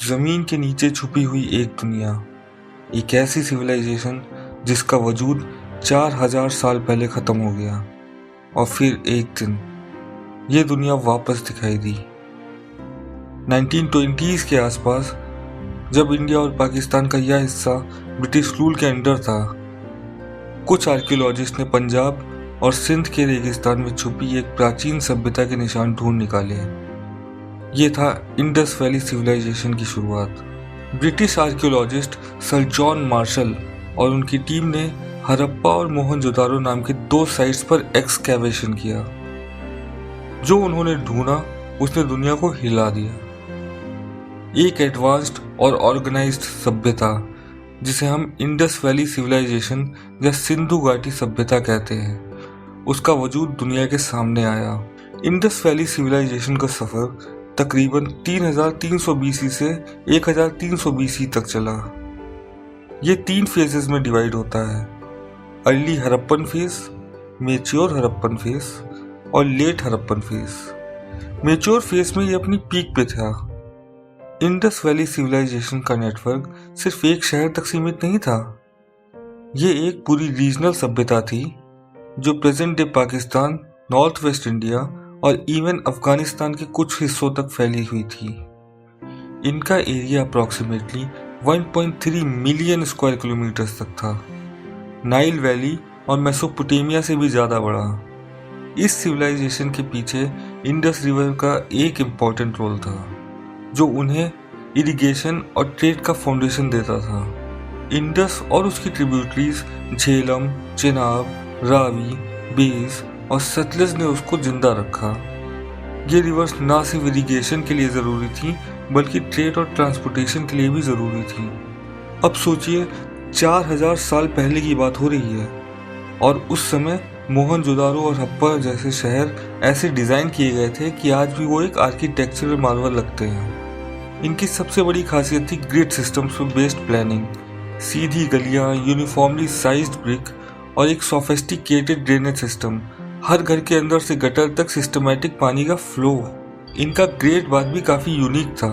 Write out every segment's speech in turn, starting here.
जमीन के नीचे छुपी हुई एक दुनिया, एक ऐसी सिविलाइजेशन जिसका वजूद 4000 साल पहले खत्म हो गया और फिर एक दिन ये दुनिया वापस दिखाई दी। 1920s के आसपास जब इंडिया और पाकिस्तान का यह हिस्सा ब्रिटिश रूल के अंडर था, कुछ आर्कियोलॉजिस्ट ने पंजाब और सिंध के रेगिस्तान में छुपी एक प्राचीन सभ्यता के निशान ढूंढ निकाले। ये था इंडस वैली सिविलाइजेशन की शुरुआत। British archaeologist sir John Marshall और उनकी टीम ने हड़प्पा और मोहनजोदारो नाम के 2 साइट्स पर एक्सकैवेशन किया। जो उन्होंने ढूंढा उसने दुनिया को हिला दिया। एक एडवांस्ड और ऑर्गेनाइज्ड सभ्यता जिसे हम इंडस वैली सिविलाइजेशन या सिंधु घाटी सभ्यता कहते हैं, उसका वजूद दुनिया के सामने आया। इंडस वैली सिविलाइजेशन का सफर तकरीबन 3300 BC से 1300 BC तक चला। ये 3 फेजेस में डिवाइड होता है: early Harappan phase, mature Harappan phase और late Harappan phase. Mature phase में ये अपनी पीक पे था। इंडस वैली सिविलाइजेशन का नेटवर्क सिर्फ एक शहर तक सीमित नहीं था। ये एक पूरी रीजनल सभ्यता थी जो present day Pakistan, north west India और इवन अफगानिस्तान के कुछ हिस्सों तक फैली हुई थी। इनका area approximately 1.3 million square kilometres तक था। नाइल वैली और मेसोपोटामिया से भी ज़्यादा बड़ा। इस सिविलाइजेशन के पीछे इंडस रिवर का एक इम्पॉर्टेंट रोल था जो उन्हें इरिगेशन और ट्रेड का फाउंडेशन देता था। इंडस और उसकी ट्रिब्यूटरीज झेलम, चेनाब, रावी, बेस और सतलज ने उसको जिंदा रखा। ये रिवर्स ना सिर्फ इरिगेशन के लिए ज़रूरी थी बल्कि ट्रेड और ट्रांसपोर्टेशन के लिए भी ज़रूरी थी। अब सोचिए 4000 साल पहले की बात हो रही है और उस समय मोहनजोदारो और हड़प्पा जैसे शहर ऐसे डिज़ाइन किए गए थे कि आज भी वो एक आर्किटेक्चरल मार्वल लगते हैं। इनकी सबसे बड़ी खासियत थी ग्रिड सिस्टम्स पर बेस्ड प्लानिंग, सीधी गलियाँ, यूनिफॉर्मली साइज्ड ब्रिक और एक सोफिस्टिकेटेड ड्रेनेज सिस्टम। हर घर के अंदर से गटर तक सिस्टमैटिक पानी का फ्लो। इनका ग्रेट बात भी काफ़ी यूनिक था।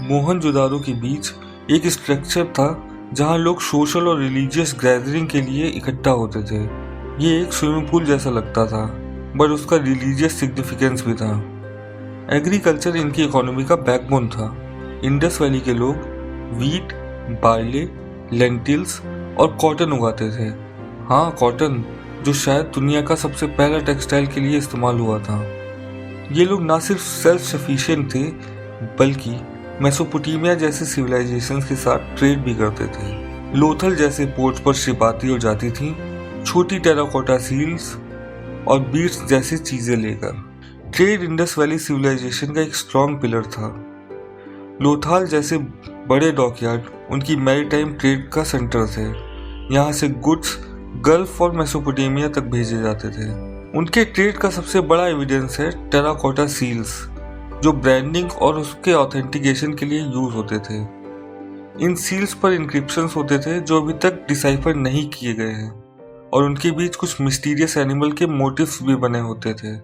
मोहनजोदारो के बीच एक स्ट्रक्चर था जहां लोग सोशल और रिलीजियस गैदरिंग के लिए इकट्ठा होते थे। ये एक स्विमिंग पूल जैसा लगता था बट उसका रिलीजियस सिग्निफिकेंस भी था। एग्रीकल्चर इनकी इकोनॉमी का बैकबोन था। इंडस वैली के लोग वीट, बार्ले, लेंटिल्स और कॉटन उगाते थे। हाँ, कॉटन, जो शायद दुनिया का सबसे पहला टेक्सटाइल के लिए इस्तेमाल हुआ था। ये लोग ना सिर्फ सेल्फ सफिशिएंट थे बल्कि मेसोपोटामिया जैसे सिविलाइजेशंस के साथ ट्रेड भी करते थे। लोथल जैसे पोर्ट्स पर शिप आती और जाती थी, छोटी टेराकोटा सील्स और बीड्स जैसी चीज़ें लेकर। ट्रेड इंडस वैली सिविलाइजेशन का एक स्ट्रॉन्ग पिलर था। लोथाल जैसे बड़े डॉकयार्ड उनकी मैरीटाइम ट्रेड का सेंटर थे। यहाँ से गुड्स गल्फ और मेसोपोटामिया तक भेजे जाते थे। उनके ट्रेड का सबसे बड़ा एविडेंस है टेराकोटा सील्स, जो ब्रांडिंग और उसके ऑथेंटिकेशन के लिए यूज होते थे। इन सील्स पर इंक्रिप्शंस होते थे जो अभी तक डिसाइफर नहीं किए गए हैं और उनके बीच कुछ मिस्टीरियस एनिमल के मोटिव्स भी बने होते थे।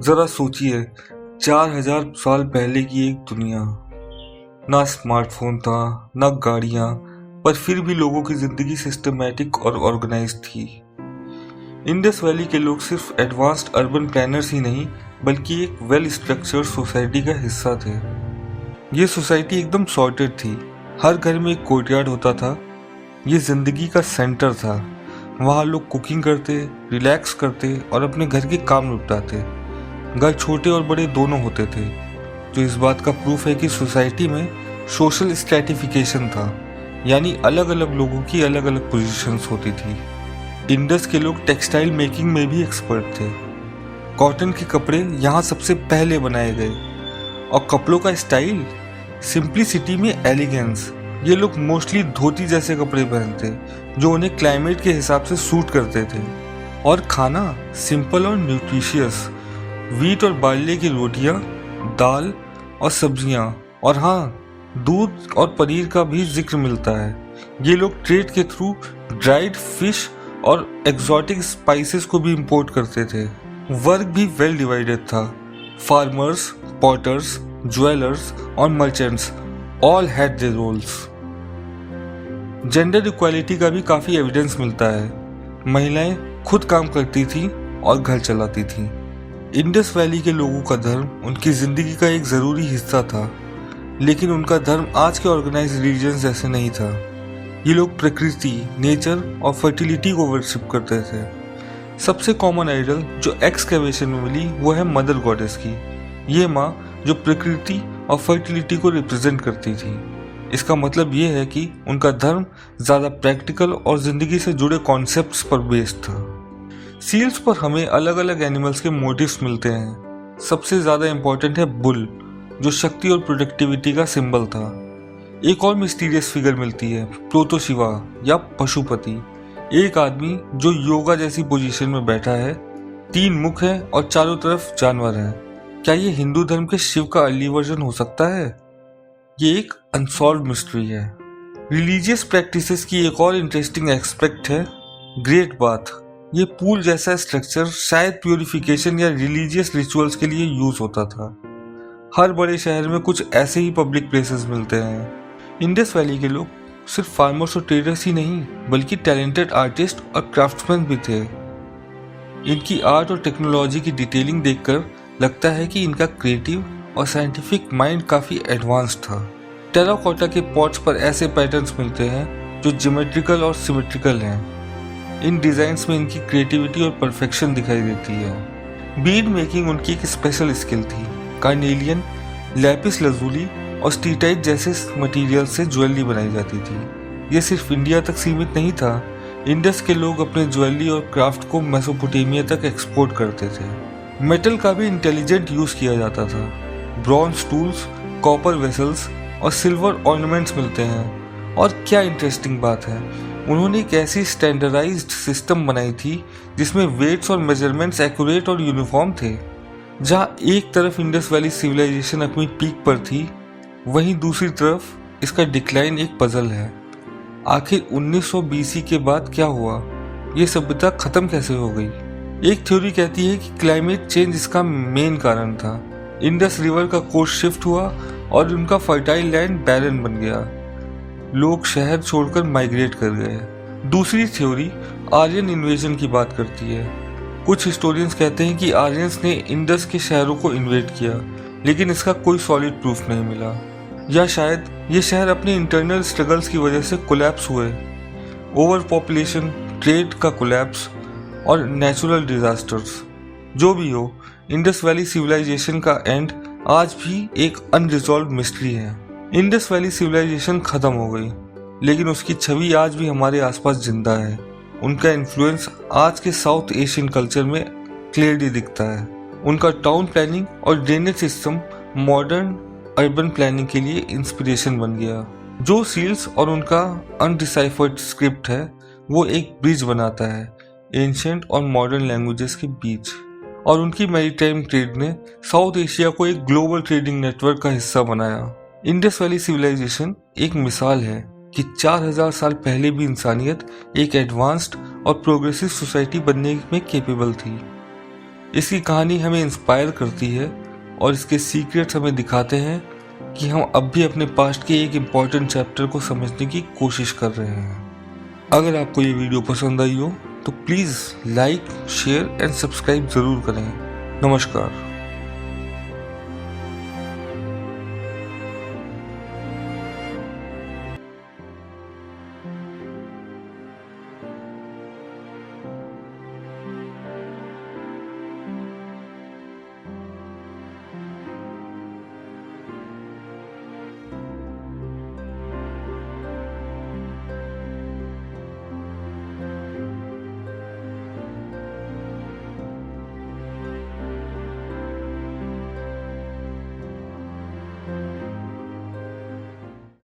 ज़रा सोचिए, 4000 साल पहले की एक दुनिया, ना स्मार्टफोन था, ना गाड़ियाँ, पर फिर भी लोगों की ज़िंदगी सिस्टमैटिक और ऑर्गेनाइज्ड थी। इंडस वैली के लोग सिर्फ एडवांस्ड अर्बन प्लानर्स ही नहीं बल्कि एक वेल स्ट्रक्चर्ड सोसाइटी का हिस्सा थे। ये सोसाइटी एकदम सॉर्टेड थी। हर घर में एक कोर्टयार्ड होता था। ये ज़िंदगी का सेंटर था। वहाँ लोग कुकिंग करते, रिलैक्स करते और अपने घर के काम निपटाते। घर छोटे और बड़े दोनों होते थे, जो इस बात का प्रूफ है कि सोसाइटी में सोशल स्ट्रैटिफिकेशन था, यानी अलग अलग लोगों की अलग अलग पोजीशंस होती थी। इंडस के लोग टेक्सटाइल मेकिंग में भी एक्सपर्ट थे। कॉटन के कपड़े यहाँ सबसे पहले बनाए गए और कपड़ों का स्टाइल, सिंप्लिसिटी में एलिगेंस। ये लोग मोस्टली धोती जैसे कपड़े पहनते जो उन्हें क्लाइमेट के हिसाब से सूट करते थे। और खाना सिंपल और न्यूट्रिशियस, वीट और बार्ले की रोटियाँ, दाल और सब्जियाँ, और हाँ, दूध और पनीर का भी जिक्र मिलता है। ये लोग ट्रेड के थ्रू ड्राइड फिश और एक्सोटिक स्पाइसेस को भी इंपोर्ट करते थे। वर्क भी वेल डिवाइडेड था। फार्मर्स, पॉटर्स, ज्वेलर्स और merchants all had their roles. Gender equality का भी काफ़ी एविडेंस मिलता है। महिलाएं खुद काम करती थी और घर चलाती थी। इंडस वैली के लोगों का धर्म उनकी ज़िंदगी का एक ज़रूरी हिस्सा था, लेकिन उनका धर्म आज के ऑर्गेनाइज्ड रिलीजन जैसे नहीं था। ये लोग प्रकृति, नेचर और फर्टिलिटी को वर्शिप करते थे। सबसे कॉमन आइडल जो एक्सकैवेशन में मिली वो है मदर गॉडेस की। ये माँ जो प्रकृति और फर्टिलिटी को रिप्रेजेंट करती थी। इसका मतलब ये है कि उनका धर्म ज़्यादा प्रैक्टिकल और ज़िंदगी से जुड़े कॉन्सेप्ट्स पर बेस्ड था। सील्स पर हमें अलग अलग एनिमल्स के मोटिव्स मिलते हैं। सबसे ज़्यादा इम्पोर्टेंट है बुल, जो शक्ति और प्रोडक्टिविटी का सिंबल था। एक और मिस्टीरियस फिगर मिलती है, प्रोतो शिवा या पशुपति, एक आदमी जो योगा जैसी पोजीशन में बैठा है, 3 मुख है और चारों तरफ जानवर हैं। क्या ये हिंदू धर्म के शिव का अर्ली वर्जन हो सकता है? ये एक अनसॉल्व्ड मिस्ट्री है। रिलीजियस प्रैक्टिसेस की एक और इंटरेस्टिंग एस्पेक्ट है ग्रेट बाथ। ये पूल जैसा स्ट्रक्चर शायद प्यूरिफिकेशन या रिलीजियस रिचुअल्स के लिए यूज होता था। हर बड़े शहर में कुछ ऐसे ही पब्लिक प्लेसेस मिलते हैं। इंडस वैली के लोग सिर्फ फार्मर्स और ट्रेडर्स ही नहीं, बल्कि टैलेंटेड आर्टिस्ट और क्राफ्ट्समैन भी थे। इनकी आर्ट और टेक्नोलॉजी की डिटेलिंग देखकर लगता है कि इनका क्रिएटिव और साइंटिफिक माइंड काफ़ी एडवांस था। टेराकोटा के पॉट्स पर ऐसे पैटर्न्स मिलते हैं जो ज्योमेट्रिकल और सिमेट्रिकल हैं। इन डिज़ाइंस में इनकी क्रिएटिविटी और परफेक्शन दिखाई देती है। बीड मेकिंग उनकी एक स्पेशल स्किल थी। कार्नेलियन, लैपिस लजूली और स्टीटाइट जैसे मटेरियल से ज्वेलरी बनाई जाती थी। ये सिर्फ इंडिया तक सीमित नहीं था। इंडस के लोग अपने ज्वेलरी और क्राफ्ट को मेसोपोटामिया तक एक्सपोर्ट करते थे। मेटल का भी इंटेलिजेंट यूज़ किया जाता था। ब्रॉन्ज टूल्स, कॉपर वेसल्स और सिल्वर ऑर्नामेंट्स मिलते हैं। और क्या इंटरेस्टिंग बात है, उन्होंने एक ऐसी स्टैंडर्डाइज्ड सिस्टम बनाई थी जिसमें वेट्स और मेजरमेंट्स एक्यूरेट और यूनिफॉर्म थे। जहाँ एक तरफ इंडस वैली सिविलाइजेशन अपनी पीक पर थी, वहीं दूसरी तरफ इसका डिक्लाइन एक पजल है। आखिर 1900 BC के बाद क्या हुआ? ये सभ्यता खत्म कैसे हो गई? एक थ्योरी कहती है कि क्लाइमेट चेंज इसका मेन कारण था। इंडस रिवर का कोर्स शिफ्ट हुआ और उनका फर्टाइल लैंड बैरन बन गया। लोग शहर छोड़कर माइग्रेट कर गए। दूसरी थ्योरी आर्यन इन्वेजन की बात करती है। कुछ हिस्टोरियंस कहते हैं कि आर्यंस ने इंडस के शहरों को इन्वेड किया, लेकिन इसका कोई सॉलिड प्रूफ नहीं मिला। या शायद ये शहर अपने इंटरनल स्ट्रगल्स की वजह से कोलैप्स हुए। ओवर पॉपुलेशन, ट्रेड का कोलैप्स और नेचुरल डिजास्टर्स। जो भी हो, इंडस वैली सिविलाइजेशन का एंड आज भी एक अनरिजॉल्व्ड मिस्ट्री है। इंडस वैली सिविलाइजेशन खत्म हो गई, लेकिन उसकी छवि आज भी हमारे आसपास जिंदा है। उनका इन्फ्लुएंस आज के साउथ एशियन कल्चर में क्लियरली दिखता है। उनका टाउन प्लानिंग और drainage system modern urban planning के लिए इंस्पिरेशन बन गया। जो सील्स और उनका अनडिसाइफर्ड स्क्रिप्ट है, वो एक ब्रिज बनाता है एंशिएंट और मॉडर्न लैंग्वेजेस के बीच। और उनकी मैरीटाइम ट्रेड ने साउथ एशिया को एक ग्लोबल ट्रेडिंग नेटवर्क का हिस्सा बनाया। इंडस वैली सिविलाइजेशन एक मिसाल है कि 4000 साल पहले भी इंसानियत एक एडवांस्ड और प्रोग्रेसिव सोसाइटी बनने में कैपेबल थी। इसकी कहानी हमें इंस्पायर करती है और इसके सीक्रेट्स हमें दिखाते हैं कि हम अब भी अपने पास्ट के एक इम्पॉर्टेंट चैप्टर को समझने की कोशिश कर रहे हैं। अगर आपको ये वीडियो पसंद आई हो तो please like, share and subscribe ज़रूर करें। नमस्कार।